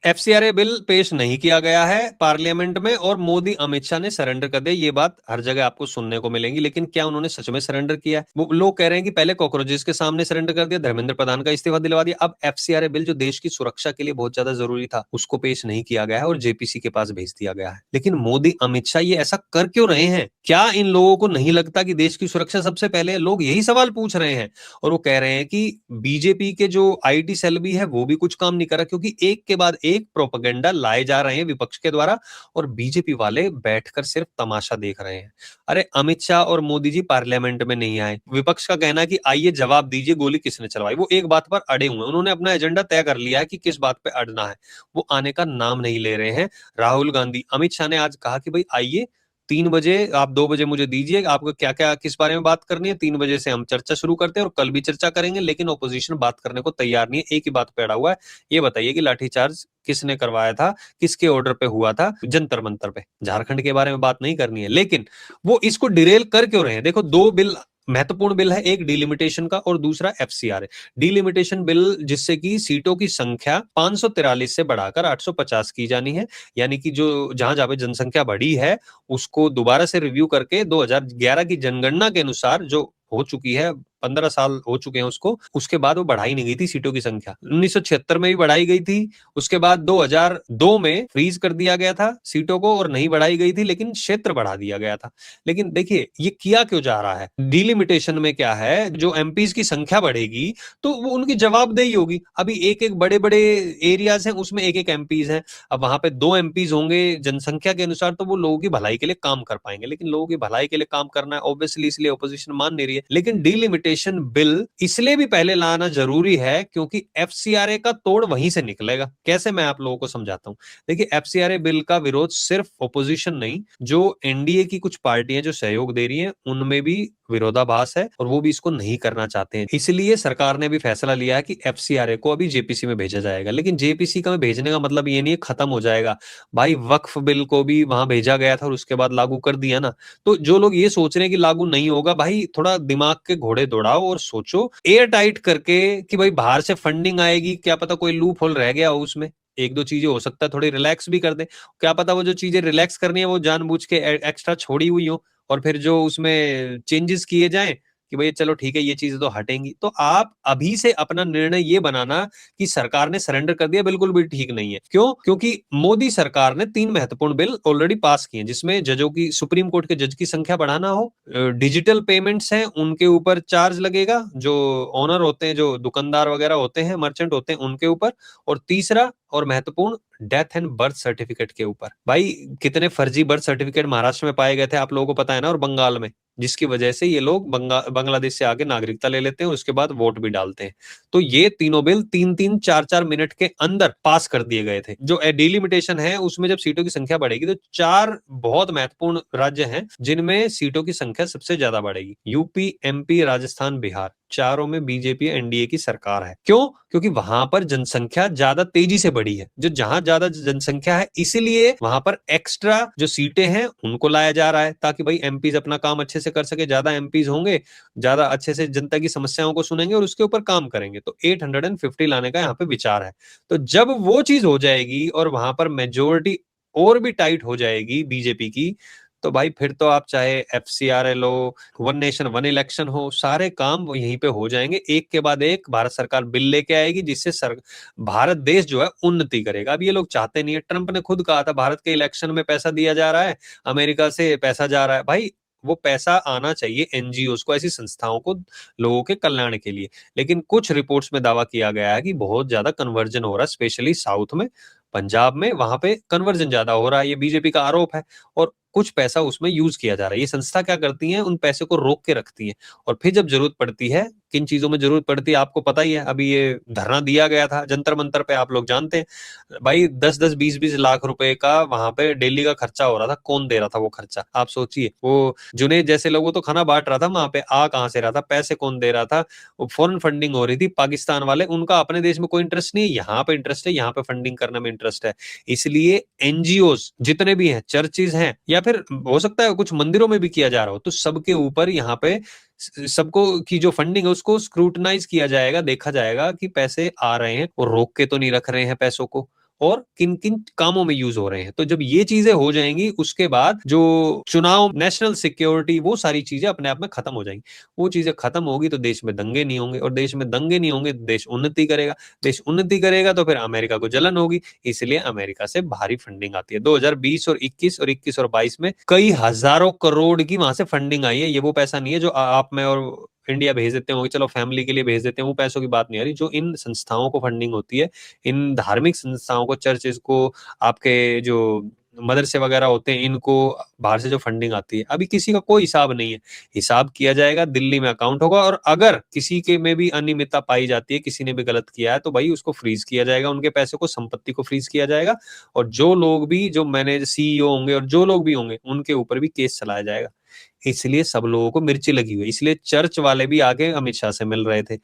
FCRA bill पेश नहीं किया गया है पार्लियामेंट में और मोदी अमित शाह ने सरेंडर कर दिया। ये बात हर जगह आपको सुनने को मिलेंगी, लेकिन क्या उन्होंने सच में सरेंडर किया है? वो लोग कह रहे हैं कि पहले कॉकरोचेस के सामने सरेंडर कर दिया, धर्मेंद्र प्रधान का इस्तीफा दिलवा दिया। अब एफसीआरए बिल जो देश की सुरक्षा के लिए बहुत ज्यादा जरूरी था उसको पेश नहीं किया गया है और जेपीसी के पास भेज दिया गया है। लेकिन मोदी अमित शाह ये ऐसा कर क्यों रहे हैं? क्या इन लोगों को नहीं लगता कि देश की सुरक्षा सबसे पहले? लोग यही सवाल पूछ रहे हैं और वो कह रहे हैं कि बीजेपी के जो आईटी सेल भी है वो भी कुछ काम नहीं कर रहा, क्योंकि एक के बाद एक प्रोपेगेंडा लाए जा रहे हैं विपक्ष के द्वारा और बीजेपी वाले बैठकर सिर्फ तमाशा देख रहे हैं। अरे अमित शाह और मोदी जी पार्लियामेंट में नहीं आए, विपक्ष का कहना है कि आइए जवाब दीजिए गोली किसने चलवाई। वो एक बात पर अड़े हुए हैं, उन्होंने अपना एजेंडा तय कर लिया है कि किस बात पे अड़ना है। वो आने का नाम नहीं ले रहे हैं। राहुल गांधी, अमित शाह ने आज कहा कि भाई आइए 3 बजे, आप 2 बजे मुझे दीजिए, आपको क्या क्या किस बारे में बात करनी है, 3 बजे से हम चर्चा शुरू करते हैं और कल भी चर्चा करेंगे। लेकिन ओपोजिशन बात करने को तैयार नहीं है, एक ही बात पे अड़ा हुआ है। ये बताइए कि लाठीचार्ज किसने करवाया था, किसके ऑर्डर पे हुआ था जंतर मंतर पे? झारखंड के बारे में बात नहीं करनी है। लेकिन वो इसको डिरेल कर क्यों रहे हैं? देखो, दो बिल महत्वपूर्ण बिल है, एक डिलिमिटेशन का और दूसरा एफसीआर है। डिलिमिटेशन बिल जिससे कि सीटों की संख्या 543 से बढ़ाकर 850 की जानी है, यानी कि जो जहां जहां पे जनसंख्या बढ़ी है उसको दोबारा से रिव्यू करके 2011 की जनगणना के अनुसार जो हो चुकी है, 15 साल हो चुके हैं उसको, उसके बाद वो बढ़ाई नहीं गई थी सीटों की संख्या। 1976 में भी बढ़ाई गई थी, उसके बाद 2002 में फ्रीज कर दिया गया था सीटों को और नहीं बढ़ाई गई थी, लेकिन क्षेत्र बढ़ा दिया गया था। लेकिन देखिए ये किया क्यों जा रहा है? डिलिमिटेशन में क्या है, जो एमपीज की संख्या बढ़ेगी तो वो उनकी जवाबदेही होगी। अभी एक एक बड़े बड़े एरियाज हैं उसमें एक एक एमपीज हैं, अब वहां पे 2 एमपीज होंगे जनसंख्या के अनुसार तो वो लोगों की भलाई के लिए काम कर पाएंगे। लेकिन लोगों की भलाई के लिए काम करना है ऑब्वियसली, इसलिए ओपोजिशन मान नहीं रही है। लेकिन डिलिमिटेशन बिल इसलिए भी पहले लाना जरूरी है क्योंकि एफसीआरए का तोड़ वहीं से निकलेगा। कैसे, मैं आप लोगों को समझाता हूं। देखिए, एफसीआरए बिल का विरोध सिर्फ ओपोजिशन नहीं, जो एनडीए की कुछ पार्टियां जो सहयोग दे रही हैं उनमें भी विरोधाभास है और वो भी इसको नहीं करना चाहते हैं। इसलिए सरकार ने भी फैसला लिया है कि एफसीआरए को अभी जेपीसी में भेजा जाएगा। लेकिन जेपीसी का में भेजने का मतलब ये नहीं है खत्म हो जाएगा। भाई वक्फ बिल को भी वहां भेजा गया था और उसके बाद लागू कर दिया ना। तो जो लोग ये सोच रहे हैं कि लागू नहीं होगा, भाई थोड़ा दिमाग के घोड़े दौड़ाओ और सोचो एयर टाइट करके कि भाई बाहर से फंडिंग आएगी, क्या पता कोई लूप होल रह गया हो उसमें, एक दो चीजें हो सकता है थोड़ी रिलैक्स भी कर दे। क्या पता वो जो चीजें रिलैक्स करनी है वो जानबूझ के एक्स्ट्रा छोड़ी हुई हो और फिर जो उसमें चेंजेस किए जाएं कि भाई चलो ठीक है ये चीजें तो हटेंगी। तो आप अभी से अपना निर्णय ये बनाना कि सरकार ने सरेंडर कर दिया बिल्कुल भी ठीक नहीं है। क्यों? क्योंकि मोदी सरकार ने 3 महत्वपूर्ण बिल ऑलरेडी पास किए जिसमें जजों की, सुप्रीम कोर्ट के जज की संख्या बढ़ाना हो, डिजिटल पेमेंट्स हैं उनके ऊपर चार्ज लगेगा, जो ओनर होते हैं, जो दुकानदार वगैरह होते हैं, मर्चेंट होते हैं उनके ऊपर, और तीसरा और महत्वपूर्ण डेथ एंड बर्थ सर्टिफिकेट के ऊपर। भाई कितने फर्जी बर्थ सर्टिफिकेट महाराष्ट्र में पाए गए थे आप लोगों को पता है ना, और बंगाल में, जिसकी वजह से ये लोग बांग्लादेश से आके नागरिकता ले लेते हैं और उसके बाद वोट भी डालते हैं। तो ये तीनों बिल 3-3 4-4 मिनट के अंदर पास कर दिए गए थे। जो डिलिमिटेशन है उसमें जब सीटों की संख्या बढ़ेगी तो 4 बहुत महत्वपूर्ण राज्य हैं जिनमें सीटों की संख्या सबसे ज्यादा बढ़ेगी। यूपी, एमपी, राजस्थान, बिहार, चारों में बीजेपी एनडीए की सरकार है। क्यों? क्योंकि वहां पर जनसंख्या ज्यादा तेजी से बढ़ी है। जो जहां ज्यादा जनसंख्या है इसलिए वहां पर एक्स्ट्रा जो सीटें हैं उनको लाया जा रहा है ताकि भाई एमपीज अपना काम अच्छे से कर सके। ज्यादा एमपीज होंगे, ज्यादा अच्छे से जनता की समस्याओं को सुनेंगे और उसके ऊपर काम करेंगे। तो 850 लाने का यहाँ पे विचार है। तो जब वो चीज हो जाएगी और वहां पर मेजोरिटी और भी टाइट हो जाएगी बीजेपी की, तो भाई फिर तो आप चाहे एफसीआरएल हो, वन नेशन वन इलेक्शन हो, सारे काम वो यहीं पे हो जाएंगे। एक के बाद एक भारत सरकार बिल लेके आएगी जिससे भारत देश जो है उन्नति करेगा। अब ये लोग चाहते नहीं है। ट्रंप ने खुद कहा था भारत के इलेक्शन में पैसा दिया जा रहा है, अमेरिका से पैसा जा रहा है। भाई वो पैसा आना चाहिए एनजीओस को, ऐसी संस्थाओं को, लोगों के कल्याण के लिए। लेकिन कुछ रिपोर्ट्स में दावा किया गया है कि बहुत ज्यादा कन्वर्जन हो रहा है, स्पेशली साउथ में, पंजाब में, वहां पे कन्वर्जन ज्यादा हो रहा है, ये बीजेपी का आरोप है। और कुछ पैसा उसमें यूज किया जा रहा है। ये संस्था क्या करती है, उन पैसे को रोक के रखती है और फिर जब जरूरत पड़ती है, किन चीजों में जरूरत पड़ती है आपको पता ही है। अभी ये धरना दिया गया था जंतर मंतर पे, आप लोग जानते हैं। भाई 10-10, 20-20 लाख रुपए का वहां पे डेली का खर्चा हो रहा था। कौन दे रहा था वो खर्चा? आप सोचिए। वो जुनेद जैसे लोगों तो खाना बांट रहा था वहां पे, आ कहां से रहा था, पैसे कौन दे रहा था? वो फॉरेन फंडिंग हो रही थी, पाकिस्तान वाले, उनका अपने देश में कोई इंटरेस्ट नहीं है, यहाँ पे इंटरेस्ट है, यहाँ पे फंडिंग करने में इंटरेस्ट है। इसलिए एनजीओस जितने भी हैं, चर्चेज हैं, या फिर हो सकता है कुछ मंदिरों में भी किया जा रहा हो, तो सबके ऊपर यहाँ पे सबको की जो फंडिंग है उसको स्क्रूटनाइज किया जाएगा, देखा जाएगा कि पैसे आ रहे हैं और रोक के तो नहीं रख रहे हैं पैसों को। और किन किन कामों में यूज हो रहे हैं। तो जब ये चीजें हो जाएंगी उसके बाद जो चुनाव, नेशनल सिक्योरिटी, वो सारी चीजें अपने आप में खत्म हो जाएंगी। वो चीजें खत्म होगी तो देश में दंगे नहीं होंगे, और देश में दंगे नहीं होंगे तो देश उन्नति करेगा, देश उन्नति करेगा तो फिर अमेरिका को जलन होगी, इसलिए अमेरिका से भारी फंडिंग आती है। 2020 और 21 और 22 में कई हजारों करोड़ की वहां से फंडिंग आई है। ये वो पैसा नहीं है जो आप में और इंडिया भेज देते होंगे, चलो फैमिली के लिए भेज देते हैं, वो पैसों की बात नहीं आ रही। जो इन संस्थाओं को फंडिंग होती है, इन धार्मिक संस्थाओं को, चर्चेस को, आपके जो मदरसे वगैरह होते हैं, इनको बाहर से जो फंडिंग आती है, अभी किसी का कोई हिसाब नहीं है। हिसाब किया जाएगा, दिल्ली में अकाउंट होगा, और अगर किसी के में भी अनियमितता पाई जाती है, किसी ने भी गलत किया है, तो भाई उसको फ्रीज किया जाएगा, उनके पैसे को, संपत्ति को फ्रीज किया जाएगा। और जो लोग भी, जो मैनेजर, सीईओ होंगे और जो लोग भी होंगे, उनके ऊपर भी केस चलाया जाएगा। इसलिए सब लोगों को मिर्ची लगी हुई है। इसलिए चर्च वाले भी आके अमित शाह से मिल रहे थे।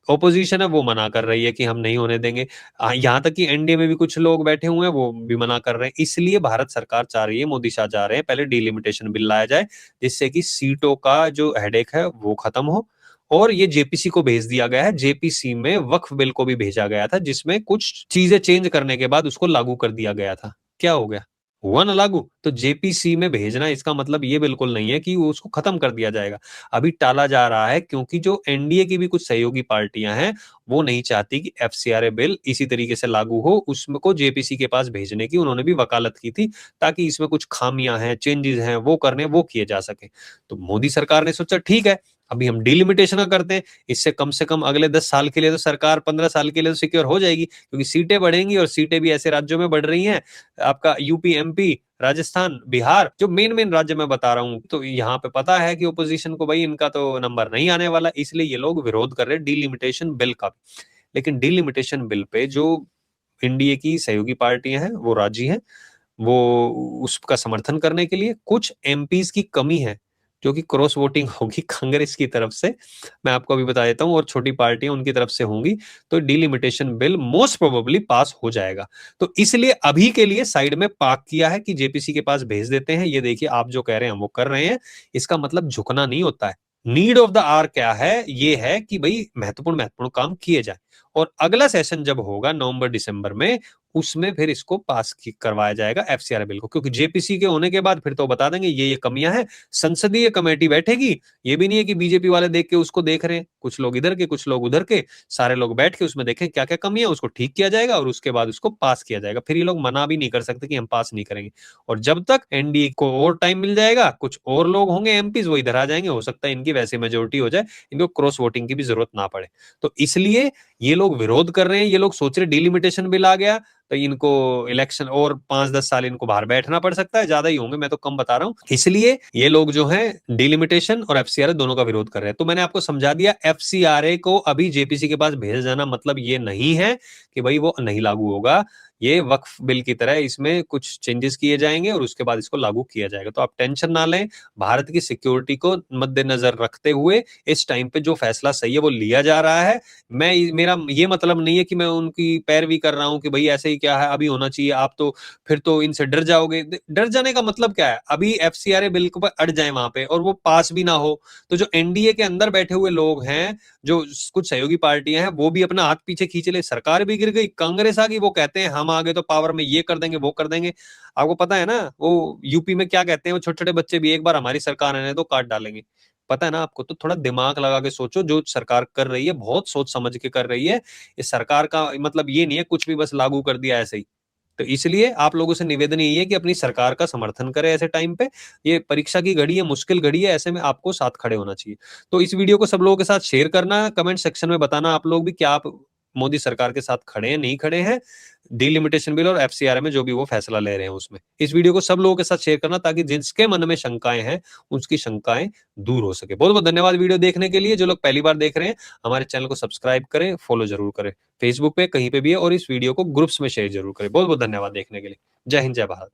ऑपोजिशन है वो मना कर रही है कि हम नहीं होने देंगे। यहाँ तक कि एनडीए में भी कुछ लोग बैठे हुए हैं, वो भी मना कर रहे हैं। इसलिए भारत सरकार चाह रही है, मोदी शाह चाह रहे हैं, पहले डिलिमिटेशन बिल लाया जाए, जिससे कि सीटों का जो हेडेक है वो खत्म हो। और ये जेपीसी को भेज दिया गया है। जेपीसी में वक्फ बिल को भी भेजा गया था, जिसमें कुछ चीजें चेंज करने के बाद उसको लागू कर दिया गया था। क्या हो गया? हुआ ना लागू। तो जेपीसी में भेजना, इसका मतलब ये बिल्कुल नहीं है कि उसको खत्म कर दिया जाएगा। अभी टाला जा रहा है क्योंकि जो एनडीए की भी कुछ सहयोगी पार्टियां हैं, वो नहीं चाहती कि एफसीआरए बिल इसी तरीके से लागू हो, उसमें को जेपीसी के पास भेजने की उन्होंने भी वकालत की थी, ताकि इसमें कुछ खामियां हैं, चेंजेस हैं, वो करने, वो किए जा सके। तो मोदी सरकार ने सोचा ठीक है, अभी हम डिलिमिटेशन का करते हैं, इससे कम से कम अगले 10 साल के लिए तो सरकार, 15 साल के लिए तो सिक्योर हो जाएगी, क्योंकि सीटें बढ़ेंगी, और सीटें भी ऐसे राज्यों में बढ़ रही हैं, आपका यूपी, एमपी, राजस्थान, बिहार, जो मेन मेन राज्य मैं बता रहा हूं। तो यहाँ पे पता है कि ओपोजिशन को भाई इनका तो नंबर नहीं आने वाला, इसलिए ये लोग विरोध कर रहे हैं डिलिमिटेशन बिल का। लेकिन डिलिमिटेशन बिल पे जो एनडीए की सहयोगी पार्टियां हैं वो राजी हैं, वो उसका समर्थन करने के लिए। कुछ एमपीज की कमी है, जो कि क्रॉस वोटिंग होगी कांग्रेस की तरफ से, मैं आपको अभी बता देता हूं, और छोटी पार्टियां उनकी तरफ से होंगी, तो डिलिमिटेशन बिल मोस्ट प्रोबेबली पास हो जाएगा। तो इसलिए अभी के लिए साइड में पार्क किया है कि जेपीसी के पास भेज देते हैं। ये देखिए, आप जो कह रहे हैं वो कर रहे हैं, इसका मतलब झुकना नहीं होता है। नीड ऑफ द आवर क्या है? ये है कि भाई महत्वपूर्ण महत्वपूर्ण काम किए जाए, और अगला सेशन जब होगा नवंबर दिसंबर में, उसमें फिर इसको पास करवाया जाएगा एफसीआर बिल को, क्योंकि जेपीसी के होने के बाद फिर तो बता देंगे ये कमियां हैं, संसदीय कमेटी बैठेगी। ये भी नहीं है कि बीजेपी वाले देख के उसको देख रहे हैं, कुछ लोग इधर के, कुछ लोग उधर के, सारे लोग बैठ के उसमें देखें क्या क्या कमी है, उसको ठीक किया जाएगा, और उसके बाद उसको पास किया जाएगा। फिर ये लोग मना भी नहीं कर सकते कि हम पास नहीं करेंगे। और जब तक एनडीए को और टाइम मिल जाएगा, कुछ और लोग होंगे एमपीज, वो इधर आ जाएंगे, हो सकता है इनकी वैसे मेजोरिटी हो जाए, इनको क्रॉस वोटिंग की भी जरूरत ना पड़े। तो इसलिए ये लोग विरोध कर रहे हैं। ये लोग सोच रहे डिलिमिटेशन बिल आ गया तो इनको इलेक्शन और 5-10 साल इनको बाहर बैठना पड़ सकता है, ज्यादा ही होंगे, मैं तो कम बता रहा हूं। इसलिए ये लोग जो है डिलिमिटेशन और एफसीआरए दोनों का विरोध कर रहे हैं। तो मैंने आपको समझा दिया, एफसीआरए को अभी जेपीसी के पास भेजा जाना मतलब ये नहीं है कि भाई वो नहीं लागू होगा। ये वक्फ बिल की तरह इसमें कुछ चेंजेस किए जाएंगे और उसके बाद इसको लागू किया जाएगा। तो आप टेंशन ना लें, भारत की सिक्योरिटी को मद्देनजर रखते हुए इस टाइम पे जो फैसला सही है वो लिया जा रहा है। मेरा ये मतलब नहीं है कि मैं उनकी पैरवी कर रहा हूं कि भाई ऐसे ही क्या है, अभी होना चाहिए, आप तो फिर तो इनसे डर जाओगे। डर जाने का मतलब क्या है? अभी एफसीआरए बिल को अड़ जाए वहां पे और वो पास भी ना हो, तो जो एनडीए के अंदर बैठे हुए लोग हैं, जो कुछ सहयोगी पार्टियां हैं, वो भी अपना हाथ पीछे खींच ले, सरकार भी गिर गई, कांग्रेस आ गई, वो कहते हैं हम आगे तो पावर में ये कर देंगे, वो कर देंगे। आपको पता है ना वो यूपी में क्या कहते हैं, वो छोटे छोटे बच्चे भी, एक बार हमारी सरकार आने तो काट डालेंगे। पता है ना आपको? तो थोड़ा दिमाग लगा के सोचो, जो सरकार कर रही है बहुत सोच समझ के कर रही है। इस सरकार का मतलब ये नहीं है कुछ भी बस लागू कर दिया ऐसे ही। तो इसलिए आप लोगों से निवेदन यही है कि अपनी सरकार का समर्थन करें ऐसे टाइम पे। ये परीक्षा की घड़ी है, मुश्किल घड़ी है, ऐसे में आपको साथ खड़े होना चाहिए। तो इस वीडियो को सब लोगों के साथ शेयर करना, कमेंट सेक्शन में बताना आप लोग भी क्या आप मोदी सरकार के साथ खड़े हैं, नहीं खड़े हैं, डिलिमिटेशन बिल और एफसीआर में जो भी वो फैसला ले रहे हैं उसमें। इस वीडियो को सब लोगों के साथ शेयर करना, ताकि जिसके मन में शंकाएं हैं उसकी शंकाएं दूर हो सके। बहुत बहुत धन्यवाद वीडियो देखने के लिए। जो लोग पहली बार देख रहे हैं, हमारे चैनल को सब्सक्राइब करें, फॉलो जरूर करें, फेसबुक पे कहीं पे भी है, और इस वीडियो को ग्रुप्स में शेयर जरूर करें। बहुत बहुत धन्यवाद देखने के लिए। जय हिंद, जय भारत।